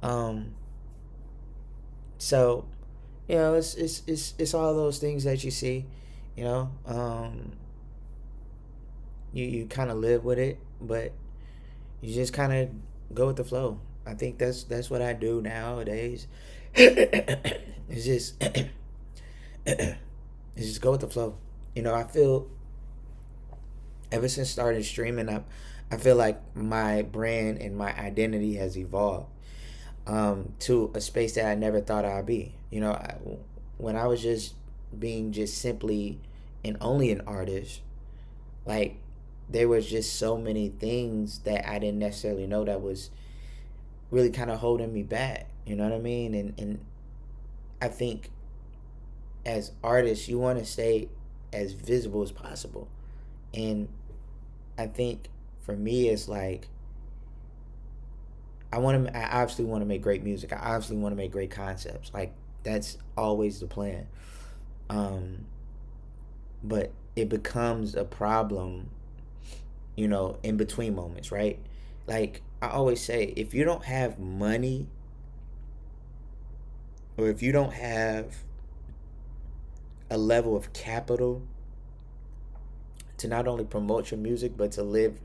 Um, so it's all those things that you see, you know. You kind of live with it, but you just kind of go with the flow. I think that's what I do nowadays. It's just it's just go with the flow. I feel ever since starting streaming up, I feel like my brand and my identity has evolved to a space that I never thought I'd be. When I was just being just simply and only an artist, like there was just so many things that I didn't necessarily know that was really kind of holding me back. You know what I mean? And I think as artists, you want to stay as visible as possible. And I think for me, it's like I obviously want to make great music. I obviously want to make great concepts. Like that's always the plan. Um, but it becomes a problem, in between moments, right? Like I always say, if you don't have money or if you don't have a level of capital to not only promote your music but to live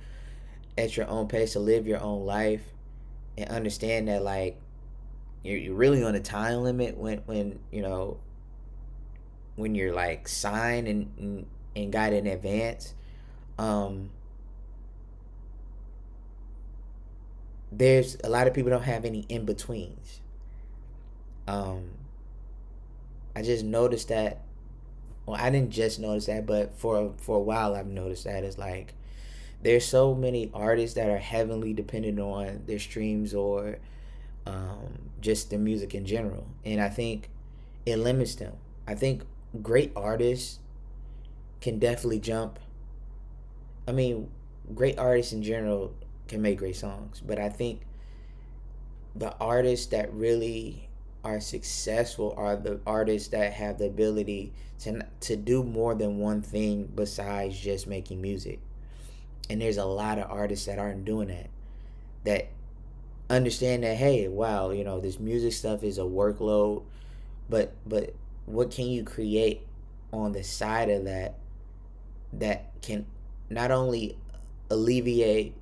at your own pace, to live your own life, and understand that like you're really on a time limit when you're like signed and got in advance. um there's a lot of people don't have any in betweens. um I just noticed that. Well, I didn't just notice that, but for a while I've noticed that. It's like there's so many artists that are heavily dependent on their streams or just the music in general, and I think it limits them. I think great artists can definitely jump. I mean, great artists in general can make great songs, but I think the artists that really are successful are the artists that have the ability to do more than one thing besides just making music. And there's a lot of artists that aren't doing that understand that, hey, wow, this music stuff is a workload, but what can you create on the side of that can not only alleviate,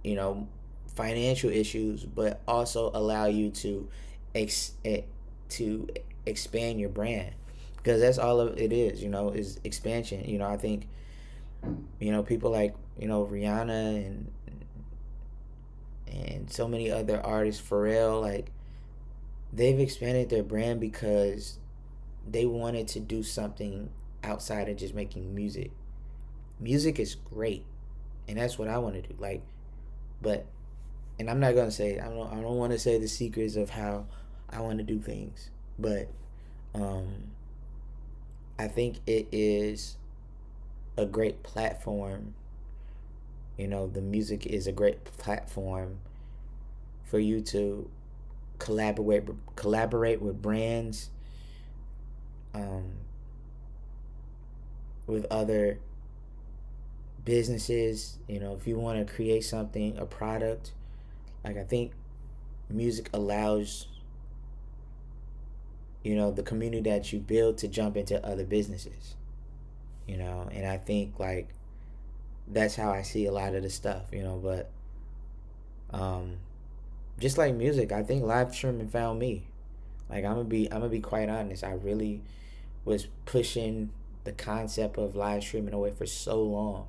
you know, financial issues, but also allow you to ex- eh, to expand your brand, because that's all of it is expansion. I think people like Rihanna and so many other artists, Pharrell, like they've expanded their brand because they wanted to do something outside of just making music. Music is great, and that's what I want to do. Like, but and I'm not gonna say I don't want to say the secrets of how I want to do things, but um, I think it is a great platform. The music is a great platform for you to collaborate with brands, um, with other businesses. If you want to create something, a product, like I think music allows the community that you build to jump into other businesses. And I think like that's how I see a lot of the stuff. But um, just like music, I think live streaming found me. Like I'm gonna be quite honest. I really was pushing the concept of live streaming away for so long.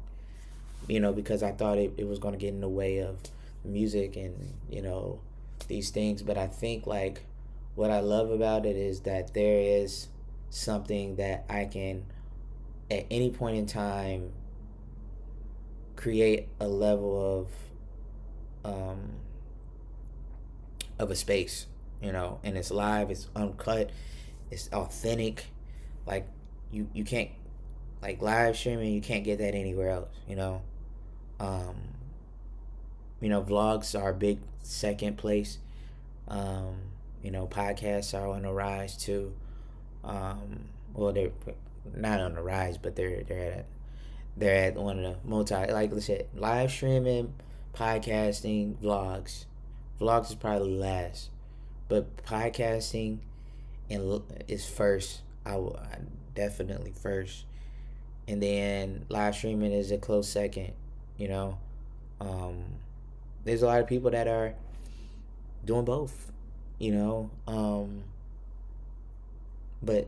Because I thought it was gonna get in the way of music and these things. But I think like what I love about it is that there is something that I can at any point in time create a level um, of a space, and it's live, it's uncut, it's authentic. Like you can't like live streaming, you can't get that anywhere else. Um, Vlogs are a big second place. Um, Podcasts are on the rise too. Well, they're not on the rise, but they're at one of the multi, like I said, live streaming, podcasting, vlogs. Vlogs is probably last. but podcasting is first. I definitely first, and then live streaming is a close second. You know, um, there's a lot of people that are doing both. You know, but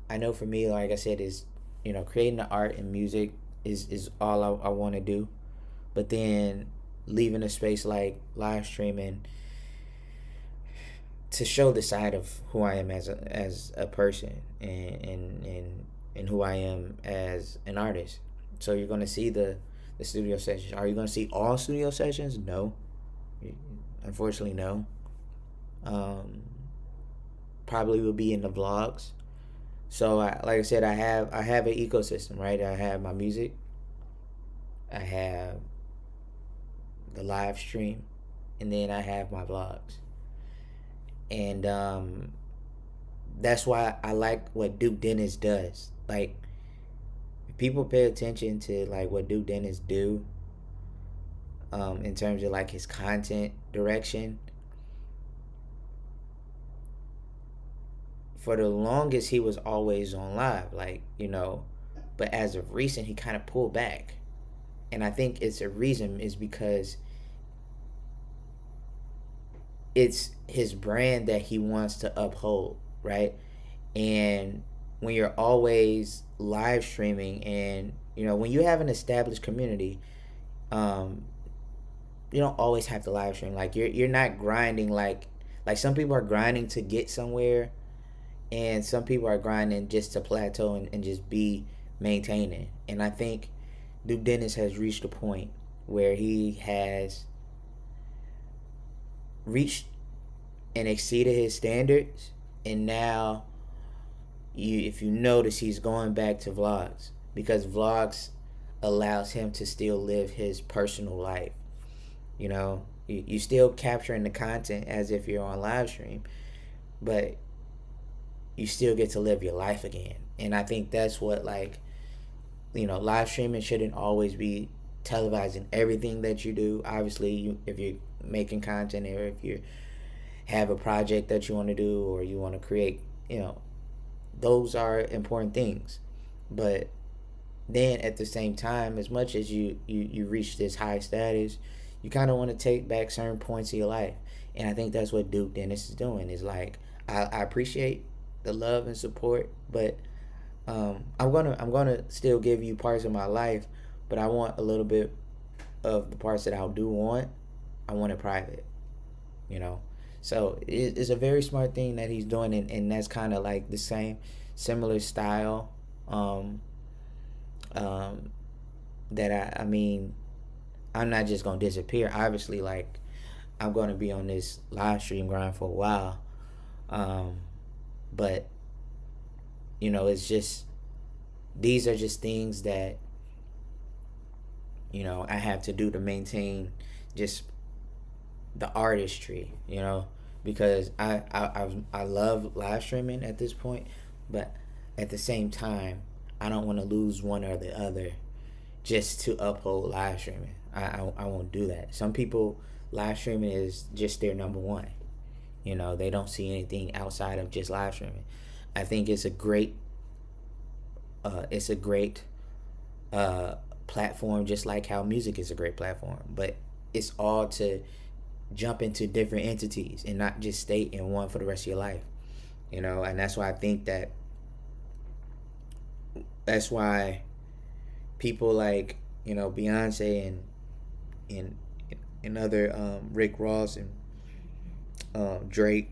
I know for me, like I said, is creating the art and music is all I want to do, but then leaving a space like live streaming to show the side of who I am as a person and who I am as an artist. So you're gonna see the studio sessions. Are you gonna see all studio sessions? No, unfortunately, no. Um, Probably will be in the vlogs. So like I said, I have an ecosystem, right? I have my music, I have the live stream, and then I have my vlogs. And that's why I like what Duke Dennis does. Like, if people pay attention to like what Duke Dennis do, in terms of like his content direction, for the longest he was always on live, like, but as of recent he kind of pulled back. And I think it's a reason is because it's his brand that he wants to uphold, right? And when you're always live streaming, and when you have an established community, um you don't always have to live stream. Like, you're not grinding like some people are grinding to get somewhere, and some people are grinding just to plateau and just be maintaining. And I think Duke Dennis has reached a point where he has reached and exceeded his standards, and now if you notice, he's going back to vlogs because vlogs allows him to still live his personal life. You still capturing the content as if you're on live stream, but you still get to live your life again. And I think that's what, like, live streaming shouldn't always be televising everything that you do. Obviously, if you're making content, or if you have a project that you want to do, or you want to create, those are important things. But then at the same time, as much as you reach this high status, you kind of want to take back certain points of your life. And I think that's what Duke Dennis is doing. Is like, I appreciate the love and support, but I'm gonna still give you parts of my life, but I want a little bit of the parts that I do want. I want it private, you know. So it's a very smart thing that he's doing, and that's kind of like the similar style. Um, um, that I mean, I'm not just gonna disappear. Obviously, like, I'm gonna be on this live stream grind for a while. Um, but it's just, these are just things that I have to do to maintain just the artistry, because I love live streaming at this point, but at the same time, I don't want to lose one or the other just to uphold live streaming. I won't do that. Some people, live streaming is just their number one. They don't see anything outside of just live streaming. I think it's a great platform, just like how music is a great platform. But it's all to jump into different entities and not just stay in one for the rest of your life. And that's why I think that's why people like Beyonce and other Rick Ross and Drake,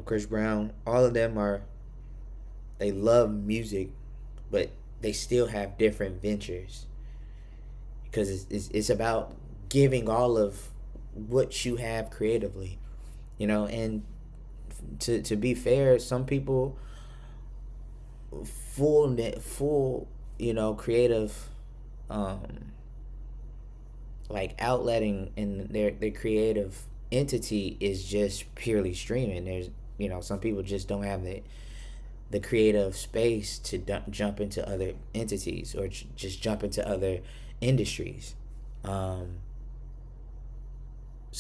Chris Brown, all of them they love music, but they still have different ventures, because it's about giving all of what you have creatively, and to be fair, some people full creative like outletting in their creative entity is just purely streaming. There's some people just don't have the creative space to jump into other entities, or just jump into other industries.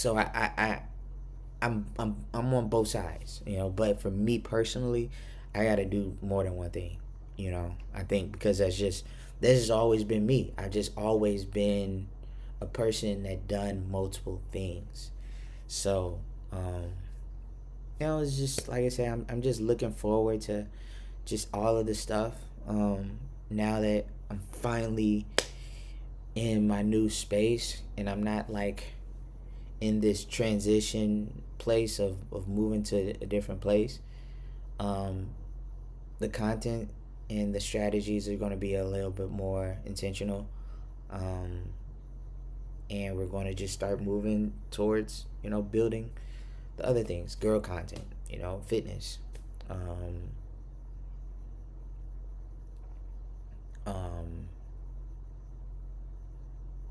So I'm on both sides, you know. But for me personally, I got to do more than one thing, you know. I think because that's just always been me. I just always been a person that done multiple things. So, you know, it's just like I said, I'm just looking forward to just all of the stuff. Now that I'm finally in my new space and I'm not like in this transition place of moving to a different place, um, the content and the strategies are going to be a little bit more intentional. Um, and we're going to just start moving towards, you know, building the other things, girl content, you know, fitness. Um, um,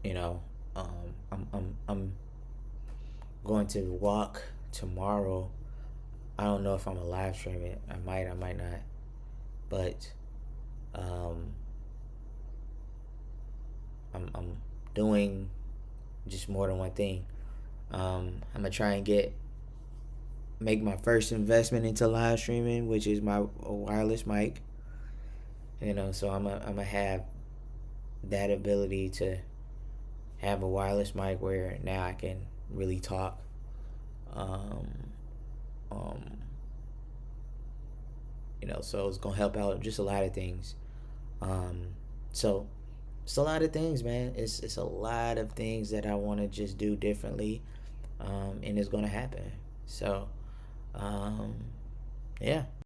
you know, I'm going to walk tomorrow. I don't know if I'm gonna live stream it. I might not. But um, I'm doing just more than one thing. I'm gonna try and make my first investment into live streaming, which is my wireless mic. You know, so I'm gonna have that ability to have a wireless mic where now I can really talk. Um, um, you know, so it's gonna help out just a lot of things. Um, so it's a lot of things, man. It's a lot of things that I want to just do differently, and it's gonna happen. So, um, yeah.